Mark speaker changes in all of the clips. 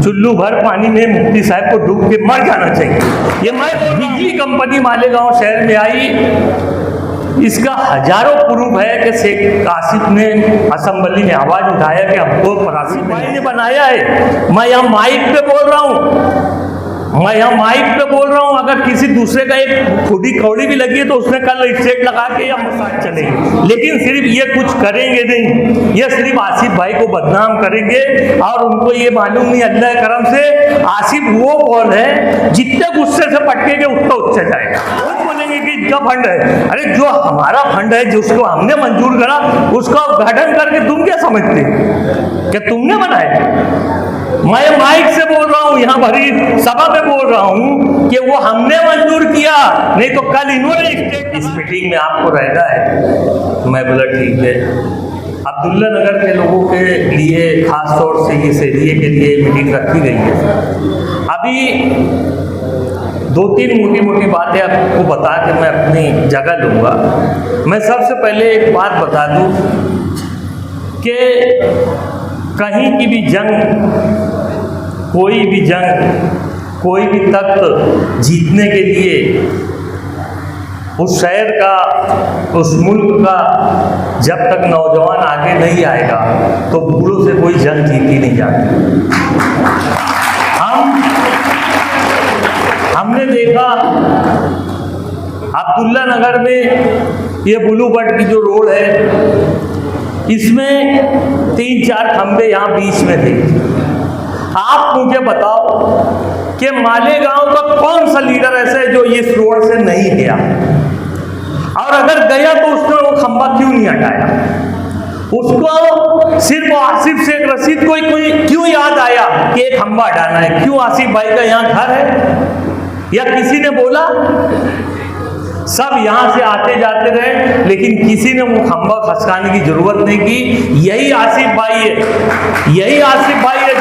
Speaker 1: चुल्लू भर पानी में मुफ्ती साहब को डूब के मर जाना चाहिए। ये मैं बिजली कंपनी मालेगांव शहर में आई, इसका हजारों प्रूफ है कि शेख आसिफ ने असेंबली में आवाज उठाया कि हमको आसिफ भाई ने बनाया है। मैं यहाँ माइक पे बोल रहा हूँ, अगर किसी दूसरे का एक खुदी कौड़ी भी लगी है तो उसने कल स्टेट लगा के या मसाज चलेगी, लेकिन सिर्फ ये कुछ करेंगे नहीं, ये सिर्फ आसिफ भाई को बदनाम करेंगे। और उनको ये मालूम नहीं अल्लाह के करम से आसिफ वो बॉल है जितने गुस्से से पटकेंगे उतना उच्च जाएगा। वो बोलेंगे कि इनका फंड है, अरे जो हमारा फंड है जिसको हमने मंजूर करा उसका उद्घाटन करके तुम क्या समझते कि तुमने बनाया? मैं माइक से बोल रहा हूँ, यहाँ भरी सभा में बोल रहा हूँ कि वो हमने मंजूर किया, नहीं तो कल इन्होंने इस मीटिंग में आपको रहना है। मैं बोला ठीक है। अब्दुल्ला नगर के लोगों के लिए खास तौर से इस एरिए के लिए मीटिंग रखी गई है। अभी 2-3 मोटी मोटी बातें आपको बता के मैं अपनी जगह लूँगा। मैं सबसे पहले एक बात बता दूँ कि कहीं की भी जंग, कोई भी जंग, कोई भी तख्त जीतने के लिए उस शहर का, उस मुल्क का जब तक नौजवान आगे नहीं आएगा तो बूढ़ों से कोई जंग जीती नहीं जाती। हमने देखा अब्दुल्ला नगर में ये ब्लू बर्ड की जो रोड है इसमें 3-4 खंबे यहाँ बीच में थे। आप मुझे बताओ कि मालेगांव का कौन सा लीडर ऐसा है जो इस रोड से नहीं गया, और अगर गया तो उसने वो खंबा क्यों नहीं हटाया? उसको सिर्फ आसिफ शेख रशीद को कोई क्यों याद आया कि एक खंबा हटाना है? क्यों आसिफ भाई का यहाँ घर है या किसी ने बोला? सब यहाँ से आते जाते रहे, लेकिन किसी ने वो खंबा खसकाने की जरूरत नहीं की। यही आसिफ भाई है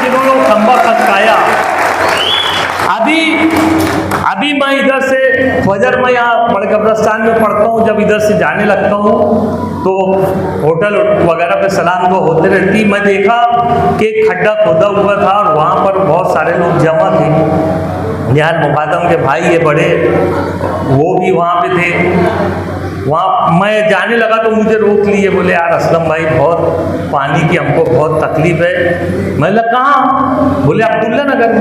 Speaker 1: जिन्होंने वो खंबा खसकाया। अभी मैं इधर से फजर में यहाँ बड़े कब्रिस्तान में पढ़ता हूँ, जब इधर से जाने लगता हूँ तो होटल वगैरह पे सलाम तो होते रहती। मैं देखा कि एक खड्डा खोदा हुआ था और वहाँ पर बहुत सारे लोग जमा थे। निहाल मुकादम के भाई ये बड़े, वो भी वहाँ पे थे। वहाँ मैं जाने लगा तो मुझे रोक लिए, बोले यार असलम भाई बहुत पानी की हमको बहुत तकलीफ है। मैं लगा कहाँ? बोले अब्दुल्ला नगर।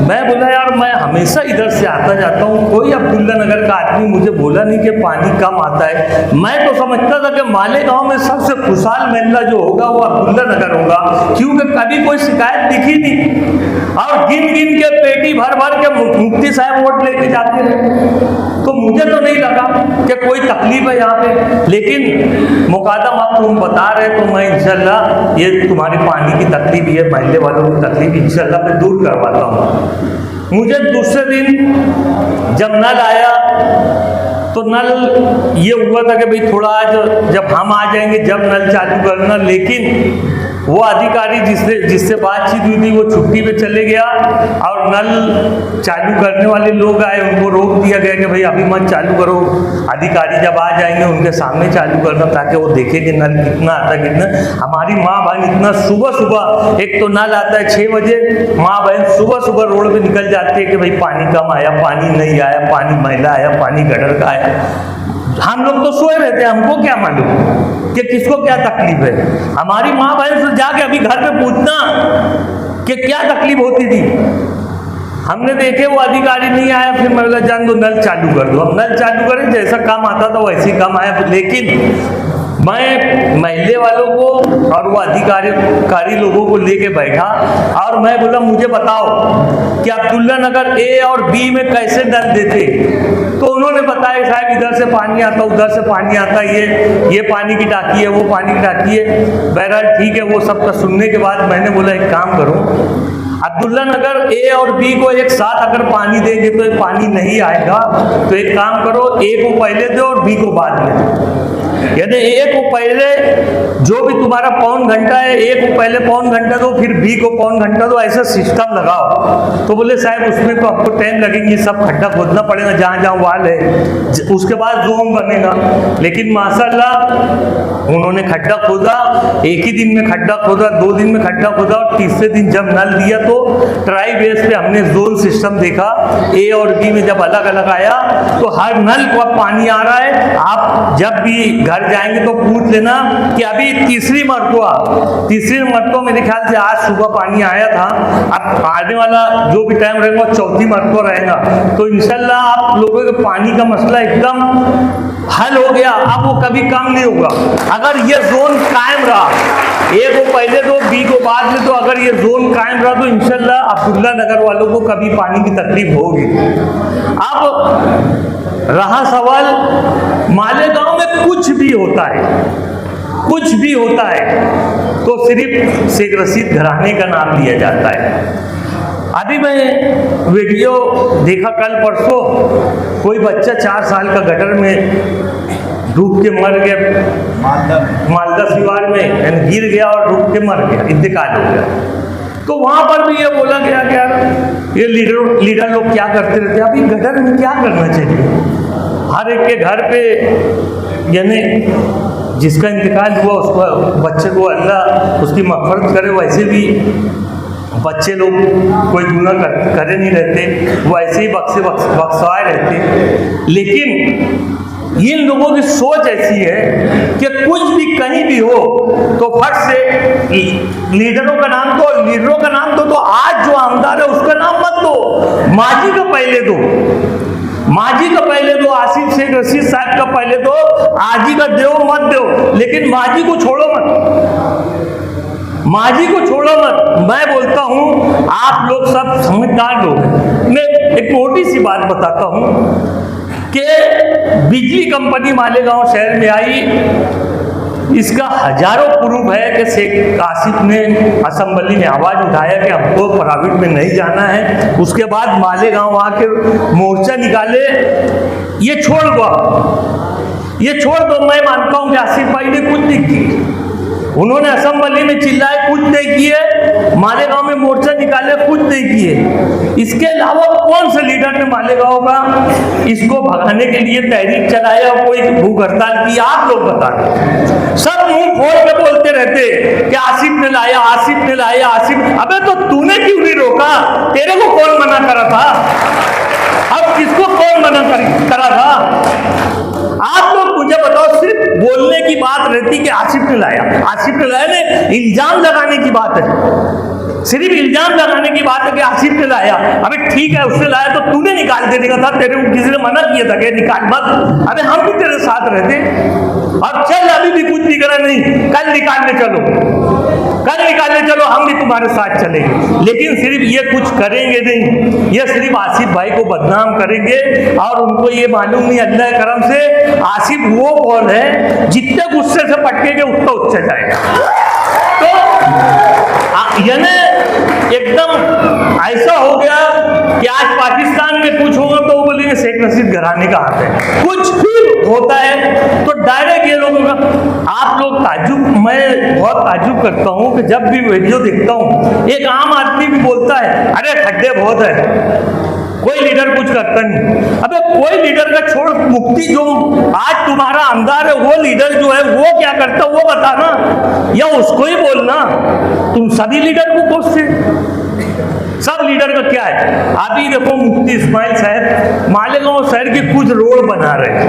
Speaker 1: मैं बोला यार मैं हमेशा इधर से आता जाता हूँ, कोई अब्दुल्ला नगर का आदमी मुझे बोला नहीं कि पानी कम आता है। मैं तो समझता था कि मालेगांव में सबसे खुशहाल मोहल्ला जो होगा वो अब्दुल्ला नगर होगा, क्योंकि कभी कोई शिकायत दिखी नहीं। और गिन गिन के पेटी भर भर के मुफ्ती साहब वोट लेके जाते रहे, तो मुझे तो नहीं लगा कि कोई तकलीफ है यहाँ पे। लेकिन मुकादम आप तुम बता रहे तो मैं इंशाल्लाह ये तुम्हारी पानी की तकलीफ, ये महल्ले वालों की तकलीफ इंशाल्लाह मैं दूर करवाता हूँ। मुझे दूसरे दिन जब नल आया तो नल ये हुआ था कि भाई थोड़ा आज जब हम आ जाएंगे जब नल चालू करना, लेकिन वो अधिकारी जिससे बातचीत हुई थी वो छुट्टी पे चले गया और नल चालू करने वाले लोग आए, उनको रोक दिया गया कि भाई अभी मत चालू करो, अधिकारी जब आ जाएंगे उनके सामने चालू करना ताकि वो देखें कि नल कितना आता है कितना। हमारी माँ बहन इतना सुबह सुबह, एक तो नल आता है 6 बजे, माँ बहन सुबह सुबह रोड पे निकल जाती है कि भाई पानी कम आया, पानी नहीं आया, पानी मैला आया, पानी गटर का आया। हम लोग तो सोए रहते हैं, हमको क्या मालूम कि किसको क्या तकलीफ है। हमारी माँ बहन से जाके अभी घर में पूछना कि क्या तकलीफ होती थी। हमने देखे वो अधिकारी नहीं आया, फिर मैं बोला जान दो नल चालू कर दो। हम नल चालू करें, जैसा काम आता था वैसे ही काम आया। लेकिन मैं महल्ले वालों को और वो अधिकारी लोगों को लेके बैठा और मैं बोला मुझे बताओ कि अब्दुल्ला नगर ए और बी में कैसे नल देते? तो उन्होंने बताया साहब इधर से पानी आता, उधर से पानी आता, ये पानी की टाकी है, वो पानी की टाकी है। बहरहाल ठीक है, वो सबका सुनने के बाद मैंने बोला एक काम करो, अब्दुल्ला नगर ए और बी को एक साथ अगर पानी देंगे तो पानी नहीं आएगा, तो एक काम करो, ए को पहले दो और बी को बाद में दो। यानी एक को पहले जो भी तुम्हारा पौन घंटा है, एक को पहले पौन घंटा दो, फिर बी को पौन घंटा दो, ऐसा सिस्टम लगाओ। तो बोले साहब उसमें तो आपको टाइम लगेगी, सब खड्डा खोदना पड़ेगा जहाँ जहाँ वाल है, उसके बाद जोन बनेगा। लेकिन माशाल्लाह उन्होंने खड्डा खोदा, एक ही दिन में खड्डा खोदा, 2 दिन में खड्डा खोदा, और तीसरे दिन जब नल दिया तो ट्राई बेस पे हमने जोन सिस्टम देखा। ए और बी में जब अलग अलग आया तो हर नल को अब पानी आ रहा है। आप जब भी घर जाएंगे तो पूछ लेना कि अभी तीसरी मरतबा मेरे ख्याल से आज सुबह पानी आया था, अब आने वाला जो भी टाइम रहेगा वो चौथी मरतबा रहेगा। तो इंशाल्लाह आप लोगों के पानी का मसला एकदम हल हो गया, अब वो कभी कम नहीं होगा। अगर ये जोन कायम रहा, ए को पहले दो बी को बाद में, तो अगर ये जोन कायम रहा तो इंशाल्लाह अब्दुल्ला नगर वालों को कभी पानी की तकलीफ होगी। अब रहा सवाल, मालेगांव में कुछ भी होता है तो सिर्फ शेख रशीद घराने का नाम लिया जाता है। अभी मैं वीडियो देखा कल परसों, कोई बच्चा 4 साल का गटर में डूब के मर गया, मालदा सिवार में, यानी गिर गया और डूब के मर गया, इंतकाल हो गया। तो वहां पर भी ये बोला गया कि यार ये लीडर लोग क्या करते रहते हैं, अभी गटर में क्या करना चाहिए। हर एक के घर पे, यानी जिसका इंतकाल हुआ उसको, बच्चे को अल्लाह उसकी मग़फ़िरत करे। वैसे भी बच्चे लोग कोई गुनाह करे नहीं रहते, वो ऐसे ही बख्शवाए रहते। लेकिन इन लोगों की सोच ऐसी है कि कुछ भी कहीं भी हो तो फट से लीडरों का नाम दो, आज जो आमदार है उसका नाम मत दो, माजी का पहले दो, आसिफ शेख रशीद साहब का पहले दो, आजी का दो मत दो, लेकिन माजी को छोड़ो मत। मैं बोलता हूं आप लोग सब समझदार लोग हैं। मैं एक मोटी सी बात बताता हूं कि बिजली कंपनी मालेगांव शहर में आई, इसका हजारों प्रूफ है कि शेख आसिफ ने असेंबली में आवाज़ उठाया कि हमको प्राइवेट में नहीं जाना है। उसके बाद मालेगांव आके मोर्चा निकाले, ये छोड़ दो। मैं मानता हूं कि आसिफ भाई ने कुछ नहीं किया, उन्होंने असेंबली में चिल्लाए, कुछ नहीं किए, मालेगांव में मोर्चा निकाले, कुछ नहीं किए। इसके अलावा कौन से लीडर ने मालेगांव का इसको भगाने के लिए तहरीक चलाया, कोई भूख हड़ताल की, आप लोग बता दें। सब मुंह खोल के बोलते रहते कि आसिफ ने लाया। अबे तो तूने क्यों नहीं रोका? तेरे को कौन मना करा था? अब किसको कौन मना करा था? आप लोग मुझे बताओ, सिर्फ बोलने की बात रहती कि आसिफ ने लाया ने, इल्जाम लगाने की बात है, सिर्फ इल्जाम लगाने की बात है कि आसिफ ने लाया। अबे ठीक है, उसने लाया तो तूने निकाल देने का था, तेरे को किसी ने मना किया था कि निकाल मत? अबे हम भी तेरे साथ रहते। अब चल, अभी भी कुछ भी करा नहीं, कल निकालने चलो, हम भी तुम्हारे साथ चलेंगे। लेकिन सिर्फ ये कुछ करेंगे नहीं, ये सिर्फ आसिफ भाई को बदनाम करेंगे। और उनको ये मालूम नहीं, अल्लाह करम से आसिफ वो बॉल है जितने गुस्से से पटकेंगे उतना उच्च जाएगा। तो यानी एकदम ऐसा हो गया कि आज पाकिस्तान में कुछ होगा तो वो बोलेंगे शेख रशीद घराने का हाथ है। कुछ भी होता है तो डायरेक्ट ये लोगों का, आप लोग मैं बहुत ताज्जुब करता हूँ कि जब भी वीडियो देखता हूँ, एक आम आदमी भी बोलता है अरे खड्डे बहुत है, कोई लीडर कुछ करता नहीं। अबे कोई लीडर का छोड़, मुफ्ती जो आज तुम्हारा आमदार है वो लीडर जो है वो क्या करता वो बताना, या उसको ही बोलना। तुम सभी लीडर को कोसते, सब लीडर का क्या है? अभी देखो मुफ्ती इस्माइल साहब मालेगांव शहर के कुछ रोड बना रहे हैं,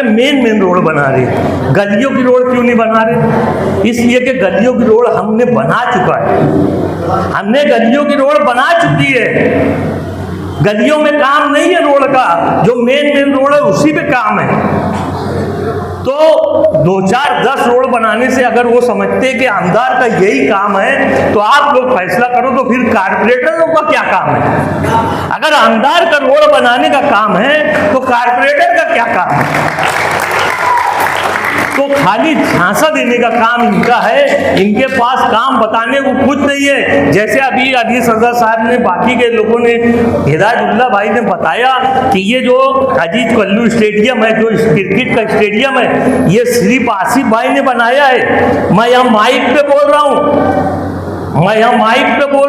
Speaker 1: मेन रोड बना रहे हैं। गलियों की रोड क्यों नहीं बना रहे? इसलिए कि गलियों की रोड हमने बना चुका है, हमने गलियों की रोड बना चुकी है। गलियों में काम नहीं है रोड का, जो मेन रोड है उसी पे काम है। तो 2, 4, 10 रोड बनाने से अगर वो समझते हैं कि आमदार का यही काम है तो आप लोग फैसला करो, तो फिर कारपोरेटरों का क्या काम है? अगर आमदार का रोड बनाने का काम है तो कारपोरेटर का क्या काम है? तो खाली झांसा देने का काम इनका है, इनके पास काम बताने को कुछ नहीं है। जैसे अभी अजीज सजर साहब ने, बाकी के लोगों ने, हिदायतुल्लाह भाई ने बताया कि ये जो अजीज कल्लू स्टेडियम है, जो क्रिकेट का स्टेडियम है, ये सिर्फ आसिफ भाई ने बनाया है। मैं यहाँ माइक पे बोल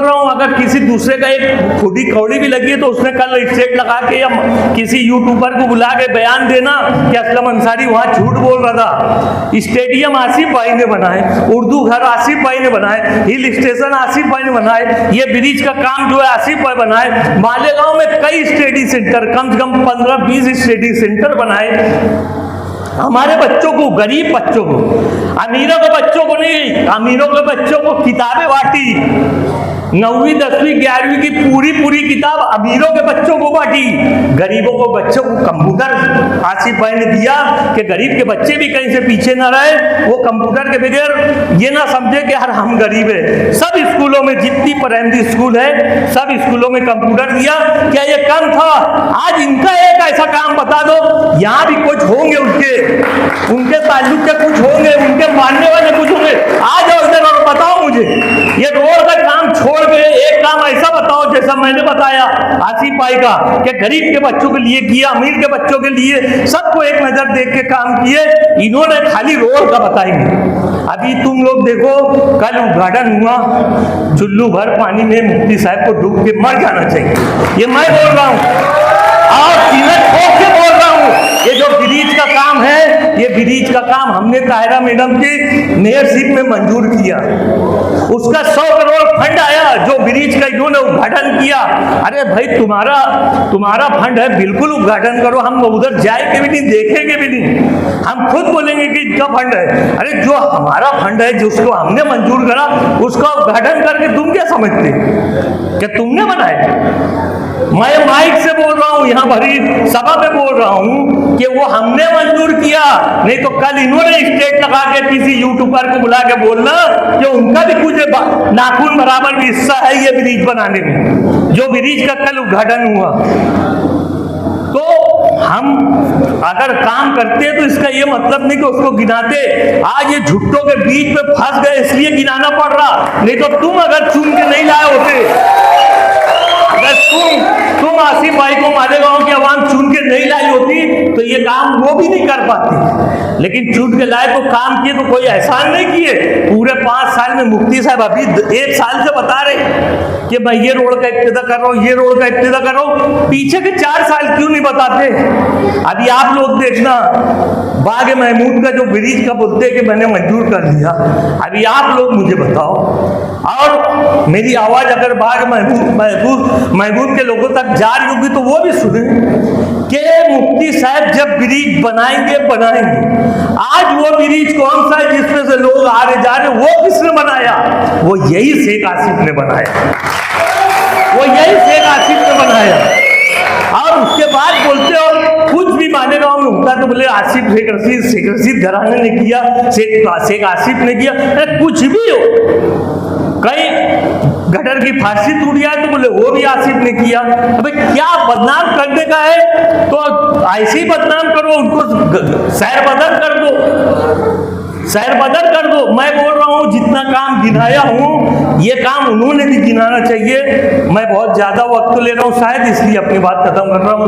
Speaker 1: रहा हूँ, अगर किसी दूसरे का एक खुदी कौड़ी भी लगी है तो उसने कल स्टेट लगा के या किसी यूट्यूबर को बुला के बयान देना कि असलम अंसारी वहाँ झूठ बोल रहा था। स्टेडियम आसिफ भाई ने बनाए, उर्दू घर आसिफ भाई ने बनाए, हिल स्टेशन आसिफ भाई ने बनाए, ये ब्रिज का काम जो है आसिफ भाई बनाए। मालेगांव में कई स्टडी सेंटर, कम से कम 15-20 स्टडी सेंटर बनाए। हमारे बच्चों को, गरीब बच्चों को, अमीरों के बच्चों को नहीं, अमीरों के बच्चों को किताबें बांटी। 9वीं 10वीं 11वीं की पूरी किताब अमीरों के बच्चों को बांटी, गरीबों को बच्चों को कंप्यूटर आसिफ भाई ने दिया कि गरीब के बच्चे भी कहीं से पीछे ना रहे। वो कंप्यूटर के बगैर ये ना समझे कि यार हम गरीब है। सब स्कूलों में, जितनी प्राइमरी स्कूल है, सब स्कूलों में कंप्यूटर दिया। क्या ये कम था? आज इनका एक ऐसा काम बता दो, यहाँ भी कुछ होंगे, उनके ताल्लुक के कुछ होंगे, उनके मानने वाले कुछ होंगे। आ जाओ इधर और बताओ मुझे, ये रोड का काम छोड़ के एक काम ऐसा बताओ जैसा मैंने बताया आसिफ भाई का, कि गरीब के बच्चों के लिए किया, अमीर के बच्चों के लिए, सबको एक नजर देख के काम किए। इन्होंने खाली रोड का बताएंगे। अभी तुम लोग देखो, कल उद्घाटन हुआ, चुल्लू भर पानी में मुफ्ती साहब को डूब के मर जाना चाहिए, ये मैं बोल रहा हूँ और सीमेंट ठोक के बोल रहा हूँ। ये जो ब्रिज का काम है, ये ब्रिज का काम हमने ताहिरा मैडम की मेयरशिप में मंजूर किया। उसका 100 करोड़ फंड आया, जो ब्रिज का इन्होंने उद्घाटन किया। अरे भाई, तुम्हारा फंड है, बिल्कुल उद्घाटन करो, हम उधर जाएंगे भी नहीं, देखेंगे भी नहीं, हम खुद बोलेंगे कि इनका फंड है। अरे जो हमारा फंड है, जिसको हमने मंजूर करा, उसका उद्घाटन करके तुम क्या समझते कि तुमने बनाया? मैं माइक से बोल रहा हूं, यहां भरी सभा पे बोल रहा हूं कि वो हमने मंजूर किया, नहीं तो कल इन्होंने स्टेट लगा के किसी यूट्यूबर को बुला के बोलना कि उनका भी कुछ नाखून बराबर भी हिस्सा है ये ब्रिज बनाने में, जो ब्रिज का कल उद्घाटन हुआ। तो हम अगर काम करते तो इसका ये मतलब नहीं कि उसको गिनाते। आज ये झुट्टों के बीच में फंस गए इसलिए गिनाना पड़ रहा, नहीं तो तुम अगर चुन के नहीं लाए होते, अगर तुम आसिफ भाई को मालेगांव की आवाम चुन के नहीं लाई होती तो ये काम वो भी नहीं कर पाती। लेकिन चुन के लाए तो काम किए, तो कोई एहसान नहीं किए। पूरे 5 साल में मुफ्ती साहब अभी 1 साल से बता रहे कि मैं ये रोड का इब्तिदा कर रहा हूँ, ये रोड का इब्तिदा कर रहा हूँ। पीछे के 4 साल क्यों नहीं बताते? अभी आप लोग देखना, बाग महमूद का जो ब्रिज का बोलते कि मैंने मंजूर कर लिया, अभी आप लोग मुझे बताओ, और मेरी आवाज अगर बाग महमूद के लोगों तक जा रही होगी तो वो भी सुने कि मुफ्ती साहब जब ब्रिज बनाएंगे। आज वो ब्रिज कौन सा है जिसमें से लोग आ रहे जा रहे, वो किसने बनाया? वो यही शेख आसिफ ने बनाया, और उसके बाद बोलते हो कुछ भी मालेगांव में होता तो बोले आसिफ शेख रशीद घराने ने किया, शेख आसिफ ने किया। कुछ भी हो, कहीं गटर की फांसी टूट जाए तो बोले वो भी आसिफ ने किया। अबे क्या बदनाम करने का है तो ऐसे ही बदनाम करो, उनको सैर बदल कर दो। मैं बोल रहा हूँ जितना काम गिनाया हूँ, ये काम उन्होंने भी गिनाना चाहिए। मैं बहुत ज्यादा वक्त ले रहा हूँ शायद, इसलिए अपनी बात खत्म कर रहा हूँ।